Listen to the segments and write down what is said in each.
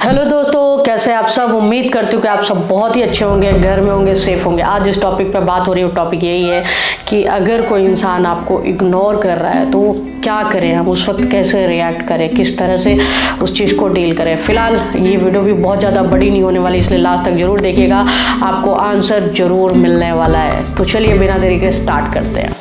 Hello दोस्तों, कैसे आप सब। उम्मीद करती हूँ कि आप सब बहुत ही अच्छे होंगे, घर में होंगे, सेफ होंगे। आज जिस टॉपिक पे बात हो रही है वो टॉपिक यही है कि अगर कोई इंसान आपको इग्नोर कर रहा है तो वो क्या करें, हम उस वक्त कैसे रिएक्ट करें, किस तरह से उस चीज़ को डील करें। फिलहाल ये वीडियो भी बहुत ज़्यादा बड़ी नहीं होने वाली, इसलिए लास्ट तक जरूर देखिएगा, आपको आंसर जरूर मिलने वाला है। तो चलिए बिना देरी के स्टार्ट करते हैं।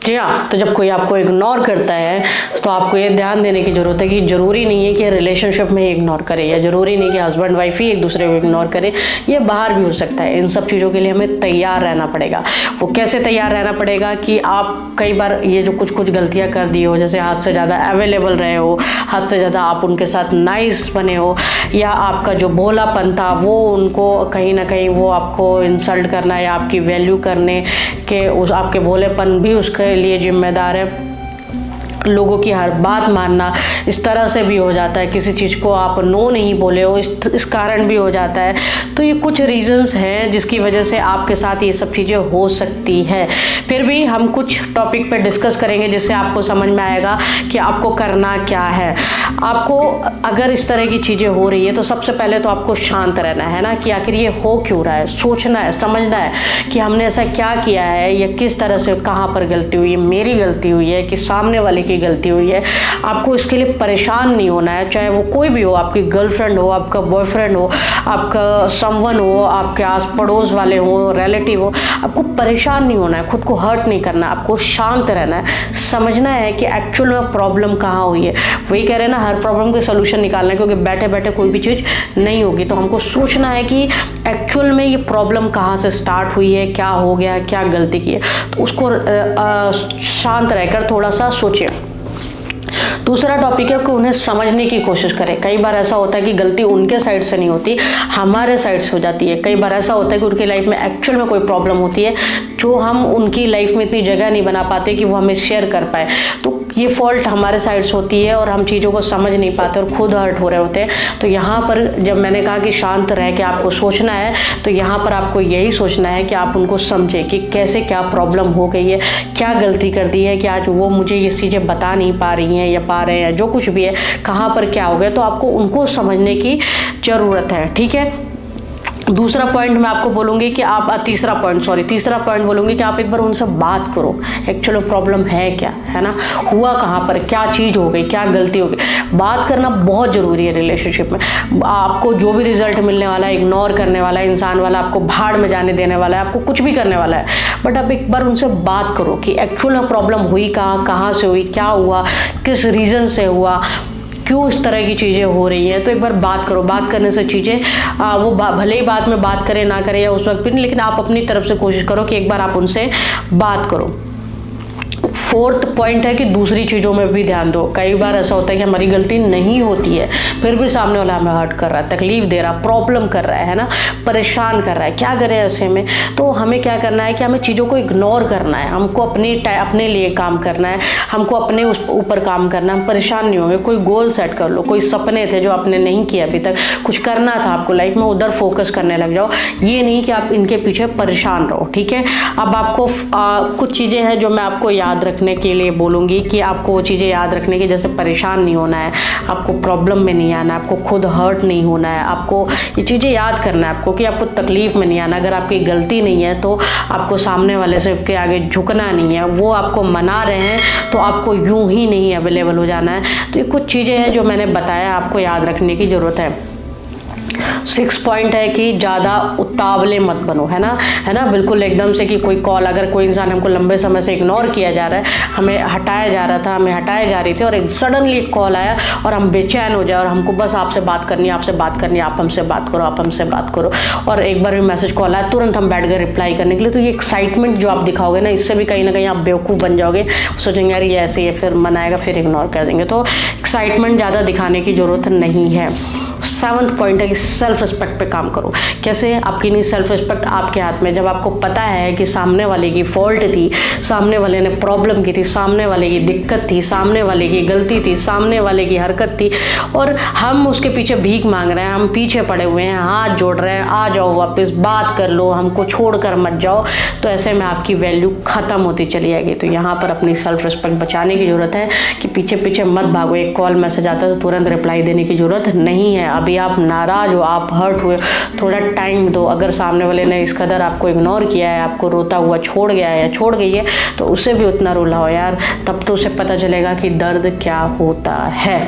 जी हाँ, तो जब कोई आपको इग्नोर करता है तो आपको ये ध्यान देने की ज़रूरत है कि ज़रूरी नहीं है कि रिलेशनशिप में ही इग्नोर करें, या ज़रूरी नहीं कि हस्बैंड वाइफ ही एक दूसरे को इग्नोर करें, ये बाहर भी हो सकता है। इन सब चीज़ों के लिए हमें तैयार रहना पड़ेगा। वो कैसे तैयार रहना पड़ेगा कि आप कई बार ये जो कुछ गलतियाँ कर दी हो, जैसे हद से ज़्यादा अवेलेबल रहे हो, हद से ज़्यादा आप उनके साथ नाइस बने हो, या आपका जो भोलापन था वो उनको कहीं ना कहीं वो आपको इंसल्ट करना या आपकी वैल्यू करने के उस आपके भोलेपन भी उसके लिए जिम्मेदार है। लोगों की हर बात मानना, इस तरह से भी हो जाता है। किसी चीज़ को आप नो नहीं बोले हो, इस कारण भी हो जाता है। तो ये कुछ रीजंस हैं जिसकी वजह से आपके साथ ये सब चीज़ें हो सकती है। फिर भी हम कुछ टॉपिक पे डिस्कस करेंगे जिससे आपको समझ में आएगा कि आपको करना क्या है। आपको अगर इस तरह की चीज़ें हो रही है तो सबसे पहले तो आपको शांत रहना है ना, कि आखिर ये हो क्यों रहा है। सोचना है, समझना है कि हमने ऐसा क्या किया है, या किस तरह से कहाँ पर गलती हुई है, मेरी गलती हुई है कि सामने वाले की गलती हुई है। आपको इसके लिए परेशान नहीं होना है, चाहे वो कोई भी हो, आपकी गर्लफ्रेंड हो, आपका बॉयफ्रेंड हो, आपका समवन हो, आपके आस पड़ोस वाले हो, रिलेटिव हो। आपको परेशान नहीं होना है, खुद को हर्ट नहीं करना, आपको शांत रहना है, समझना है कि एक्चुअल में प्रॉब्लम कहाँ हुई है। वही कह रहे हैं ना, हर प्रॉब्लम के सोल्यूशन निकालना है, क्योंकि बैठे बैठे कोई भी चीज़ नहीं होगी। तो हमको सोचना है कि एक्चुअल में ये प्रॉब्लम कहाँ से स्टार्ट हुई है, क्या हो गया, क्या गलती की है। तो उसको शांत रहकर थोड़ा सा सोचिए। दूसरा टॉपिक है कि उन्हें समझने की कोशिश करें। कई बार ऐसा होता है कि गलती उनके साइड से नहीं होती, हमारे साइड से हो जाती है। कई बार ऐसा होता है कि उनकी लाइफ में एक्चुअल में कोई प्रॉब्लम होती है जो हम उनकी लाइफ में इतनी जगह नहीं बना पाते कि वो हमें शेयर कर पाए। तो ये फॉल्ट हमारे साइड से होती है और हम चीज़ों को समझ नहीं पाते और खुद हर्ट हो रहे होते हैं। तो यहाँ पर जब मैंने कहा कि शांत रह के आपको सोचना है, तो यहाँ पर आपको यही सोचना है कि आप उनको समझें कि कैसे क्या प्रॉब्लम हो गई है, क्या गलती कर दी है कि आज वो मुझे ये चीज़ें बता नहीं पा रही हैं या पा रहे हैं, जो कुछ भी है, कहाँ पर क्या हो गया। तो आपको उनको समझने की ज़रूरत है, ठीक है। दूसरा पॉइंट मैं आपको बोलूँगी कि आप तीसरा पॉइंट बोलूँगी कि आप एक बार उनसे बात करो, एक्चुअल प्रॉब्लम है क्या, है ना, हुआ कहाँ पर, क्या चीज़ हो गई, क्या गलती हो गई। बात करना बहुत ज़रूरी है रिलेशनशिप में। आपको जो भी रिजल्ट मिलने वाला है, इग्नोर करने वाला है इंसान वाला, आपको भाड़ में जाने देने वाला है, आपको कुछ भी करने वाला है, बट आप एक बार उनसे बात करो कि एक्चुअल में प्रॉब्लम हुई कहाँ से हुई, क्या हुआ, किस रीज़न से हुआ, क्यों इस तरह की चीज़ें हो रही हैं। तो एक बार बात करो। बात करने से चीज़ें वो भले ही बाद में बात करें ना करें या उस वक्त भी नहीं, लेकिन आप अपनी तरफ से कोशिश करो कि एक बार आप उनसे बात करो। फोर्थ पॉइंट है कि दूसरी चीज़ों में भी ध्यान दो। कई बार ऐसा होता है कि हमारी गलती नहीं होती है, फिर भी सामने वाला हमें हर्ट कर रहा है, तकलीफ दे रहा, प्रॉब्लम कर रहा है ना, परेशान कर रहा है। क्या करें ऐसे में? तो हमें क्या करना है कि हमें चीज़ों को इग्नोर करना है, हमको अपने लिए काम करना है, हमको अपने उस ऊपर काम करना है। हम परेशान नहीं होंगे। कोई गोल सेट कर लो, कोई सपने थे जो आपने नहीं किए अभी तक, कुछ करना था आपको लाइफ में, उधर फोकस करने लग जाओ। ये नहीं कि आप इनके पीछे परेशान रहो, ठीक है। अब आपको कुछ चीज़ें हैं जो मैं आपको याद रखने के लिए बोलूँगी कि आपको वो चीज़ें याद रखने की, जैसे परेशान नहीं होना है, आपको प्रॉब्लम में नहीं आना है, आपको खुद हर्ट नहीं होना है, आपको ये चीज़ें याद करना है आपको कि आपको तकलीफ़ में नहीं आना। अगर आपकी गलती नहीं है तो आपको सामने वाले से के आगे झुकना नहीं है। वो आपको मना रहे हैं तो आपको यूं ही नहीं अवेलेबल हो जाना है। तो ये कुछ चीज़ें हैं जो मैंने बताया, आपको याद रखने की ज़रूरत है। 6 पॉइंट है कि ज़्यादा उतावले मत बनो, है ना, बिल्कुल एकदम से कि कोई कॉल, अगर कोई इंसान हमको लंबे समय से इग्नोर किया जा रहा है, हमें हटाया जा रहा था, हमें हटाए जा रही थी, और एक सडनली एक कॉल आया और हम बेचैन हो जाए और हमको बस आपसे बात करनी है, आप हमसे बात करो, और एक बार भी मैसेज कॉल आया तुरंत हम बैठ गए रिप्लाई करने के लिए। तो ये एक्साइटमेंट जो आप दिखाओगे ना, इससे भी कहीं ना कहीं आप बेवकूफ़ बन जाओगे, सोचेंगे यार ये ऐसे ही है, फिर मनाएगा, फिर इग्नोर कर देंगे। तो एक्साइटमेंट ज़्यादा दिखाने की ज़रूरत नहीं है। 7th पॉइंट है कि सेल्फ रिस्पेक्ट पे काम करो। कैसे? आपकी नहीं सेल्फ रिस्पेक्ट आपके हाथ में। जब आपको पता है कि सामने वाले की फॉल्ट थी, सामने वाले ने प्रॉब्लम की थी, सामने वाले की दिक्कत थी, सामने वाले की गलती थी, सामने वाले की हरकत थी, और हम उसके पीछे भीख मांग रहे हैं, हम पीछे पड़े हुए हैं, हाथ जोड़ रहे हैं, आ जाओ वापस, बात कर लो, हमको छोड़कर मत जाओ, तो ऐसे में आपकी वैल्यू खत्म होती चली जाएगी। तो यहाँ पर अपनी सेल्फ रिस्पेक्ट बचाने की जरूरत है कि पीछे पीछे मत भागो। एक कॉल मैसेज आता है तो तुरंत रिप्लाई देने की जरूरत नहीं है। अभी आप नाराज हो, आप हर्ट हुए, थोड़ा टाइम दो। अगर सामने वाले ने इस कदर आपको इग्नोर किया है, आपको रोता हुआ छोड़ गया है या छोड़ गई है, तो उसे भी उतना रुलाओ यार, तब तो उसे पता चलेगा कि दर्द क्या होता है।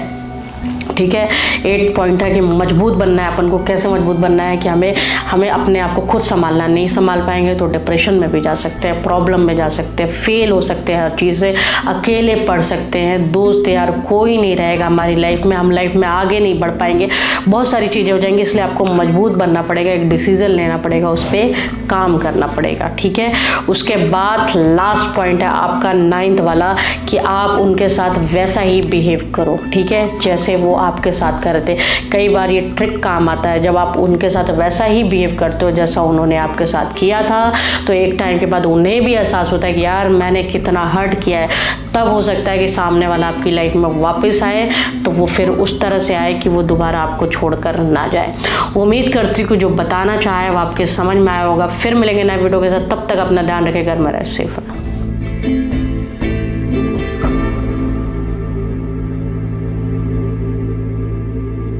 ठीक है। 8 पॉइंट है कि मजबूत बनना है अपन को। कैसे मजबूत बनना है कि हमें अपने आप को खुद संभालना। नहीं संभाल पाएंगे तो डिप्रेशन में भी जा सकते हैं, प्रॉब्लम में जा सकते हैं, फेल हो सकते हैं, हर चीज़ से अकेले पढ़ सकते हैं, दोस्त यार कोई नहीं रहेगा हमारी लाइफ में, हम लाइफ में आगे नहीं बढ़ पाएंगे, बहुत सारी चीज़ें हो जाएंगी। इसलिए आपको मजबूत बनना पड़ेगा, एक डिसीजन लेना पड़ेगा, उस पर काम करना पड़ेगा। ठीक है। उसके बाद लास्ट पॉइंट है आपका 9th वाला कि आप उनके साथ वैसा ही बिहेव करो। ठीक है, जैसे वो आपके साथ कर रहे थे। कई बार ये ट्रिक काम आता है, जब आप उनके साथ वैसा ही बिहेव करते हो जैसा उन्होंने आपके साथ किया था, तो एक टाइम के बाद उन्हें भी एहसास होता है कि यार मैंने कितना हर्ट किया है। तब हो सकता है कि सामने वाला आपकी लाइफ में वापस आए, तो वो फिर उस तरह से आए कि वो दोबारा आपको छोड़कर ना जाए। उम्मीद करती हूँ कि जो बताना चाहे वो आपके समझ में आया होगा। फिर मिलेंगे नए वीडियो के साथ, तब तक अपना ध्यान रखें, घर में रहे, सेफ रहे।